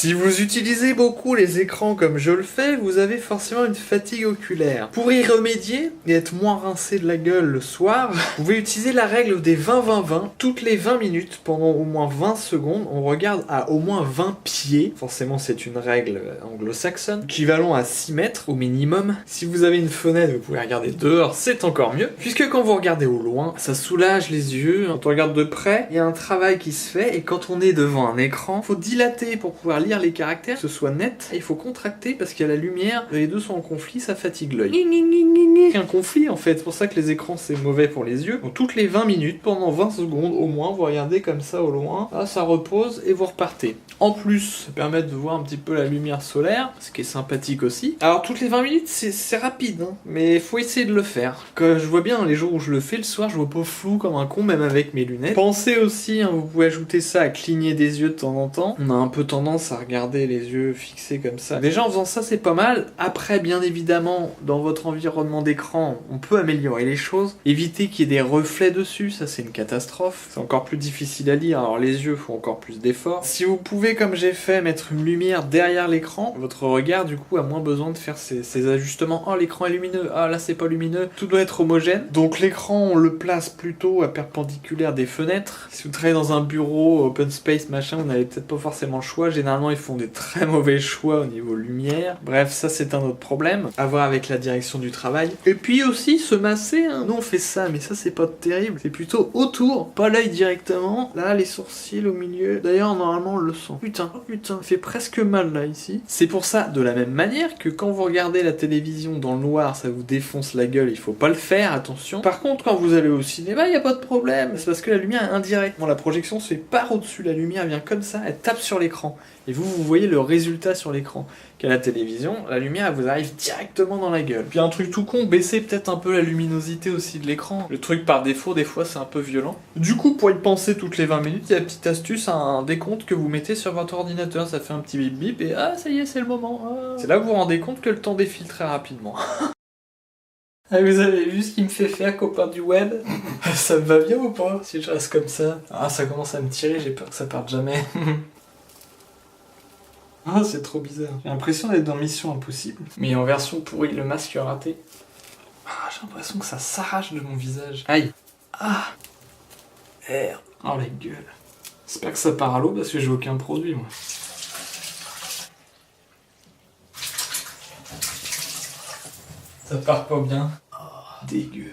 Si vous utilisez beaucoup les écrans comme je le fais, vous avez forcément une fatigue oculaire. Pour y remédier et être moins rincé de la gueule le soir, vous pouvez utiliser la règle des 20-20-20. Toutes les 20 minutes, pendant au moins 20 secondes, on regarde à au moins 20 pieds. Forcément, c'est une règle anglo-saxonne, équivalent à 6 mètres au minimum. Si vous avez une fenêtre, vous pouvez regarder dehors, c'est encore mieux. Puisque quand vous regardez au loin, ça soulage les yeux. Quand on regarde de près, il y a un travail qui se fait. Et quand on est devant un écran, il faut dilater pour pouvoir lire les caractères, que ce soit net. Et il faut contracter parce qu'il y a la lumière. Les deux sont en conflit, ça fatigue l'œil. Un conflit en fait, c'est pour ça que les écrans c'est mauvais pour les yeux. Donc toutes les 20 minutes, pendant 20 secondes au moins, vous regardez comme ça au loin. Là, ça repose et vous repartez. En plus, ça permet de voir un petit peu la lumière solaire, ce qui est sympathique aussi. Alors toutes les 20 minutes, c'est rapide, hein, mais il faut essayer de le faire. Que je vois bien les jours où je le fais, le soir, je vois pas flou comme un con, même avec mes lunettes. Pensez aussi, hein, vous pouvez ajouter ça à cligner des yeux de temps en temps. On a un peu tendance à regarder les yeux fixés comme ça. Déjà en faisant ça, c'est pas mal. Après, bien évidemment, dans votre environnement d'écran, on peut améliorer les choses. Éviter qu'il y ait des reflets dessus, ça c'est une catastrophe. C'est encore plus difficile à lire, alors les yeux font encore plus d'efforts. Si vous pouvez, comme j'ai fait, mettre une lumière derrière l'écran, votre regard du coup a moins besoin de faire ces ajustements. Oh, l'écran est lumineux, ah là c'est pas lumineux. Tout doit être homogène. Donc l'écran, on le place plutôt à perpendiculaire des fenêtres. Si vous travaillez dans un bureau, open space, machin, vous n'avez peut-être pas forcément le choix. Généralement, ils font des très mauvais choix au niveau lumière. Bref, ça c'est un autre problème. À voir avec la direction du travail. Et puis aussi, se masser, hein. Nous on fait ça, mais ça c'est pas terrible. C'est plutôt autour, pas l'œil directement. Là, les sourcils au milieu. D'ailleurs, normalement, on le sent. Putain, oh putain, ça fait presque mal là, ici. C'est pour ça, de la même manière que quand vous regardez la télévision dans le noir, ça vous défonce la gueule, il faut pas le faire, attention. Par contre, quand vous allez au cinéma, il y a pas de problème. C'est parce que la lumière est indirecte. Bon, la projection se fait par au-dessus, la lumière vient comme ça, elle tape sur l'écran. Et vous voyez le résultat sur l'écran. Qu'à la télévision, la lumière elle vous arrive directement dans la gueule. Puis un truc tout con, baissez peut-être un peu la luminosité aussi de l'écran. Le truc par défaut, des fois c'est un peu violent. Du coup, pour y penser toutes les 20 minutes, il y a une petite astuce, un décompte que vous mettez sur votre ordinateur. Ça fait un petit bip bip et ah ça y est, c'est le moment. Ah. C'est là que vous vous rendez compte que le temps défile très rapidement. Ah, vous avez vu ce qu'il me fait faire, copain du web? Ça me va bien ou pas si je reste comme ça? Ah, ça commence à me tirer, j'ai peur que ça parte jamais. Ah, c'est trop bizarre. J'ai l'impression d'être dans Mission Impossible. Mais en version pourrie, le masque raté. Ah, j'ai l'impression que ça s'arrache de mon visage. Aïe. Ah. Merde. Oh la gueule. J'espère que ça part à l'eau parce que j'ai aucun produit, moi. Ça part pas bien. Oh, dégueu.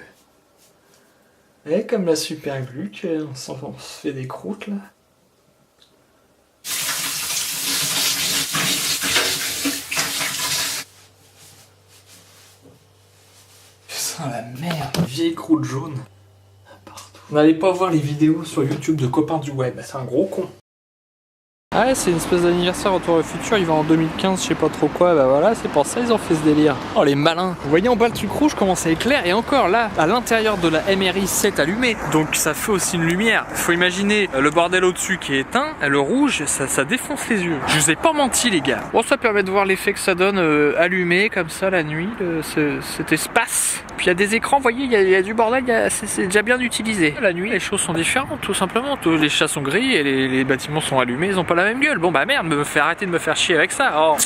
Et comme la super glue, on se fait des croûtes, là. Putain, la merde. Vieille croûte jaune. Partout. N'allez pas voir les vidéos sur YouTube de copains du web. C'est un gros con. Ah, c'est une espèce d'anniversaire Retour au futur, il va en 2015, je sais pas trop quoi, bah voilà, c'est pour ça ils ont fait ce délire. Oh les malins. Vous voyez en bas le truc rouge comment ça éclaire, et encore là, à l'intérieur de la MRI c'est allumé, donc ça fait aussi une lumière. Faut imaginer le bordel au-dessus qui est éteint, le rouge ça défonce les yeux. Je vous ai pas menti les gars. Bon, ça permet de voir l'effet que ça donne allumé comme ça la nuit, cet espace. Puis il y a des écrans, vous voyez, il y a du bordel, c'est déjà bien utilisé. La nuit les choses sont différentes tout simplement, les chats sont gris et les bâtiments sont allumés, ils ont pas la même gueule. Bon bah merde, arrêter de me faire chier avec ça. Oh.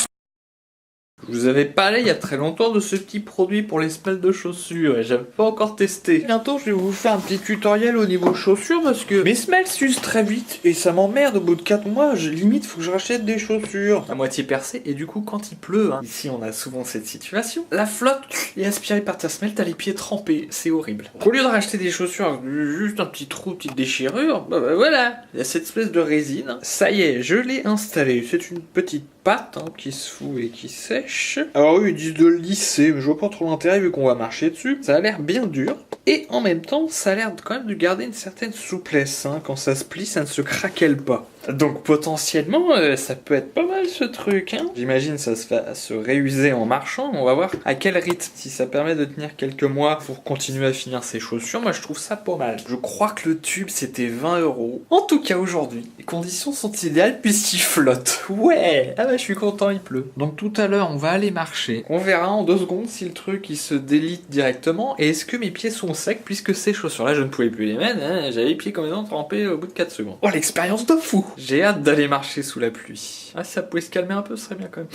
Je vous avais parlé il y a très longtemps de ce petit produit pour les semelles de chaussures et j'avais pas encore testé. Bientôt je vais vous faire un petit tutoriel au niveau chaussures parce que mes semelles s'usent très vite et ça m'emmerde au bout de 4 mois, limite faut que je rachète des chaussures à moitié percées et du coup quand il pleut, hein, ici on a souvent cette situation, la flotte est aspirée par ta semelle, t'as les pieds trempés, c'est horrible. Au lieu de racheter des chaussures avec juste un petit trou, petite déchirure, bah voilà, il y a cette espèce de résine. Ça y est, je l'ai installé, c'est une petite pâte hein, qui se fout et qui sèche. Alors oui, ils disent de le lisser, mais je vois pas trop l'intérêt vu qu'on va marcher dessus. Ça a l'air bien dur, et en même temps, ça a l'air quand même de garder une certaine souplesse. Hein. Quand ça se plie, ça ne se craquelle pas. Donc potentiellement, ça peut être pas mal ce truc. Hein. J'imagine ça va se réuser en marchant. On va voir à quel rythme. Si ça permet de tenir quelques mois pour continuer à finir ses chaussures, moi je trouve ça pas mal. Je crois que le tube c'était 20 €. En tout cas aujourd'hui, les conditions sont idéales puisqu'il flotte. Ouais. Ah bah je suis content, il pleut. Donc tout à l'heure, on va aller marcher. On verra en 2 secondes si le truc il se délite directement et est-ce que mes pieds sont secs puisque ces chaussures-là je ne pouvais plus les mettre. Hein. J'avais les pieds complètement trempés au bout de 4 secondes. Oh l'expérience de fou. J'ai hâte d'aller marcher sous la pluie. Ah, si ça pouvait se calmer un peu, ce serait bien quand même.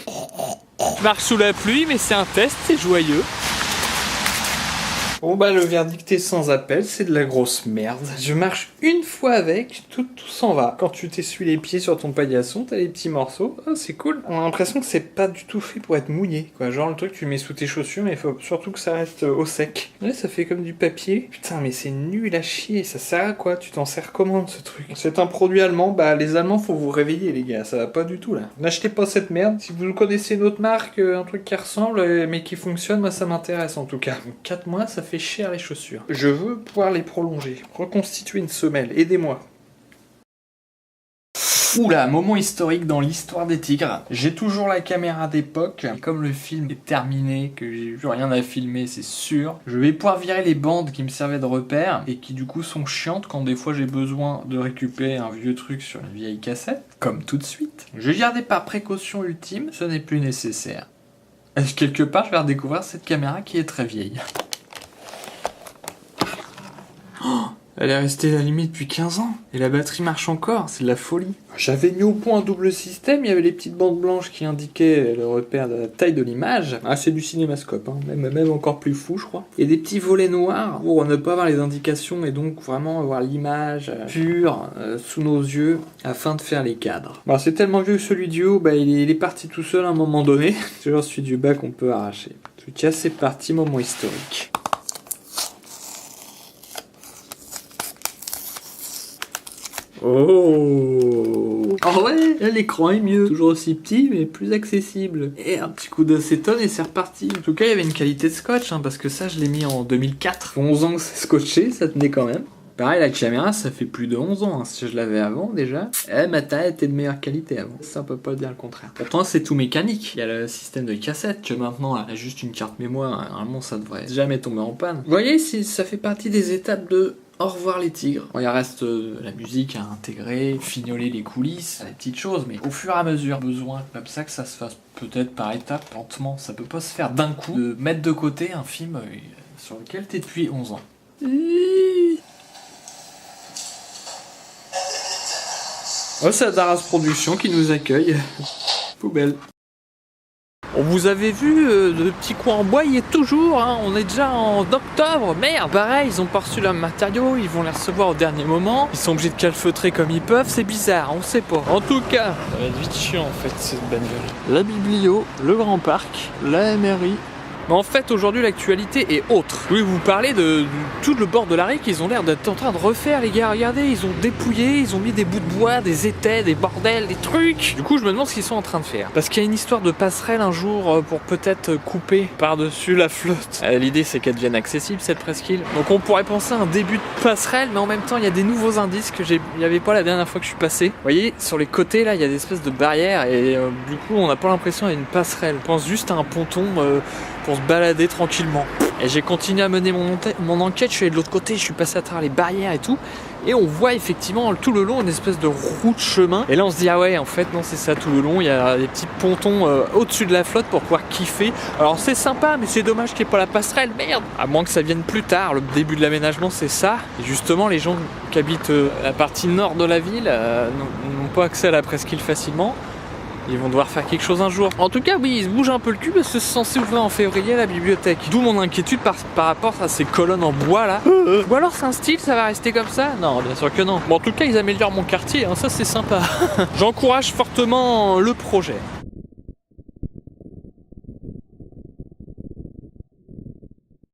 Je marche sous la pluie, mais c'est un test, c'est joyeux. Bon bah le verdict est sans appel, c'est de la grosse merde. Je marche une fois avec, tout s'en va. Quand tu t'essuies les pieds sur ton paillasson, t'as les petits morceaux, oh, c'est cool. On a l'impression que c'est pas du tout fait pour être mouillé, quoi. Genre le truc tu le mets sous tes chaussures, mais il faut surtout que ça reste au sec. Là ça fait comme du papier. Putain mais c'est nul à chier, ça sert à quoi? Tu t'en sers comment de ce truc? C'est un produit allemand, bah les Allemands faut vous réveiller les gars, ça va pas du tout là. N'achetez pas cette merde. Si vous connaissez une autre marque, un truc qui ressemble, mais qui fonctionne, moi ça m'intéresse en tout cas. 4 mois ça fait cher les chaussures. Je veux pouvoir les prolonger, reconstituer une semelle, aidez-moi. Oula, moment historique dans l'histoire des tigres. J'ai toujours la caméra d'époque. Comme le film est terminé, que j'ai plus rien à filmer, c'est sûr, je vais pouvoir virer les bandes qui me servaient de repère et qui du coup sont chiantes quand des fois j'ai besoin de récupérer un vieux truc sur une vieille cassette, comme tout de suite. Je vais garder par précaution ultime, ce n'est plus nécessaire. Quelque part, je vais redécouvrir cette caméra qui est très vieille. Elle est restée allumée depuis 15 ans, et la batterie marche encore, c'est de la folie. J'avais mis au point un double système, il y avait les petites bandes blanches qui indiquaient le repère de la taille de l'image. Ah, c'est du cinémascope, hein. Même encore plus fou, je crois. Et des petits volets noirs pour ne pas avoir les indications et donc vraiment avoir l'image pure sous nos yeux afin de faire les cadres. Bon, c'est tellement vieux que celui du haut, bah, il est parti tout seul à un moment donné. C'est genre celui du bas qu'on peut arracher. En tout cas, c'est parti, moment historique. Oh ouais, là l'écran est mieux, toujours aussi petit mais plus accessible. Et un petit coup d'acétone et c'est reparti. En tout cas il y avait une qualité de scotch, hein, parce que ça je l'ai mis en 2004. 11 ans que c'est scotché, ça tenait quand même. Pareil la caméra ça fait plus de 11 ans, hein. Si je l'avais avant déjà, ma taille était de meilleure qualité avant. Ça on peut pas dire le contraire. Pourtant c'est tout mécanique, il y a le système de cassette que maintenant là, juste une carte mémoire, normalement ça devrait jamais tomber en panne. Vous voyez, ça fait partie des étapes de au revoir les tigres. Bon, il reste la musique à intégrer, fignoler les coulisses, les petites choses, mais au fur et à mesure, besoin comme ça que ça se fasse peut-être par étapes, lentement. Ça peut pas se faire d'un coup, de mettre de côté un film sur lequel t'es depuis 11 ans. Oh, c'est Daras Productions qui nous accueille. Poubelle. On vous avait vu, le petit coin en bois y est toujours, hein. On est déjà en octobre, merde. Pareil, ils ont pas reçu leurs matériaux, ils vont les recevoir au dernier moment. Ils sont obligés de calfeutrer comme ils peuvent, c'est bizarre, on sait pas. En tout cas, ça va être vite chiant en fait cette bagnole. La biblio, le grand parc, la MRI. Mais en fait, aujourd'hui, l'actualité est autre. Je voulais vous parler de tout le bord de la rue qu'ils ont l'air d'être en train de refaire, les gars. Regardez, ils ont dépouillé, ils ont mis des bouts de bois, des étais, des bordels, des trucs. Du coup, je me demande ce qu'ils sont en train de faire. Parce qu'il y a une histoire de passerelle un jour pour peut-être couper par-dessus la flotte. L'idée, c'est qu'elle devienne accessible, cette presqu'île. Donc on pourrait penser à un début de passerelle, mais en même temps, il y a des nouveaux indices que il n'y avait pas la dernière fois que je suis passé. Vous voyez, sur les côtés, là, il y a des espèces de barrières et du coup, on n'a pas l'impression qu'il y a une passerelle. On pense juste à un ponton pour se balader tranquillement. Et j'ai continué à mener mon enquête, je suis allé de l'autre côté, je suis passé à travers les barrières et tout, et on voit effectivement tout le long une espèce de roue de chemin, et là on se dit ah ouais en fait non c'est ça tout le long, il y a des petits pontons au-dessus de la flotte pour pouvoir kiffer. Alors c'est sympa mais c'est dommage qu'il n'y ait pas la passerelle, merde. À moins que ça vienne plus tard, le début de l'aménagement c'est ça, et justement les gens qui habitent la partie nord de la ville n'ont pas accès à la presqu'île facilement. Ils vont devoir faire quelque chose un jour. En tout cas, oui, ils se bougent un peu le cul parce que c'est censé ouvrir en février la bibliothèque. D'où mon inquiétude par rapport à ces colonnes en bois là. Ou alors c'est un style, ça va rester comme ça? Non, bien sûr que non. Bon, en tout cas, ils améliorent mon quartier, hein, ça c'est sympa. J'encourage fortement le projet.